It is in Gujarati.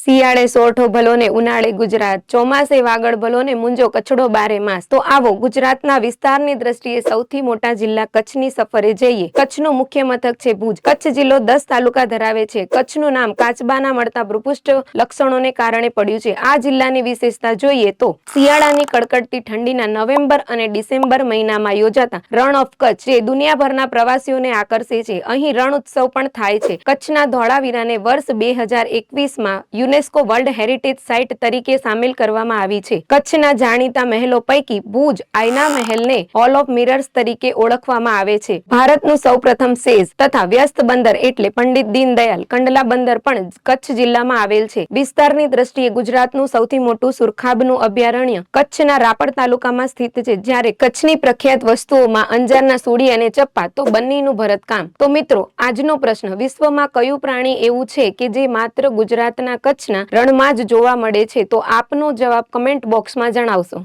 શિયાળે સોરઠો ભલો ને ઉનાળે ગુજરાત, ચોમાસે વાગડ ભલો ને મુંજો કચ્છડો બારે માસ। તો આવો ગુજરાતના વિસ્તારની દ્રષ્ટિએ સૌથી મોટા જિલ્લા કચ્છની સફરે જઈએ। કચ્છનું મુખ્ય મથક છે ભુજ। કચ્છ જિલ્લો 10 તાલુકા ધરાવે છે। કચ્છનું નામ કાચબાના મળતા ભૂપૃષ્ઠ લક્ષણોને કારણે પડ્યું છે। આ જિલ્લાની વિશેષતા જોઈએ તો શિયાળાની કડકડતી ઠંડીના નવેમ્બર અને ડિસેમ્બર મહિનામાં યોજાતા રણ ઓફ કચ્છ જે દુનિયાભરના પ્રવાસીઓને આકર્ષે છે। અહીં રણ ઉત્સવ પણ થાય છે। કચ્છના ધોળાવીરાને વર્ષ 2021માં યુનેસ્કો વર્લ્ડ હેરિટેજ સાઇટ તરીકે સામેલ કરવામાં આવી છે। કચ્છના જાણીતા મહેલો પૈકી ભુજ આયના મહેલને હોલ ઓફ મિરર્સ તરીકે ઓળખવામાં આવે છે। ભારતનું સૌપ્રથમ સેઝ તથા વ્યસ્ત બંદર એટલે પંડિત દીનદયાલ કંડલા બંદર પણ કચ્છ જિલ્લામાં આવેલ છે। વિસ્તારની દ્રષ્ટિએ ગુજરાતનું સૌથી મોટું સુરખાબનું અભયારણ્ય કચ્છના રાપર તાલુકામાં સ્થિત છે, જ્યારે કચ્છની પ્રખ્યાત વસ્તુઓમાં અંજારના સુડી અને ચપ્પા તો બન્નીનું ભરતકામ। તો મિત્રો, આજનો પ્રશ્ન, વિશ્વમાં કયું પ્રાણી એવું છે કે જે માત્ર ગુજરાતના કચ્છના રણમાં જ જોવા મળે છે? તો આપનો જવાબ કમેન્ટ બોક્સમાં જણાવશો।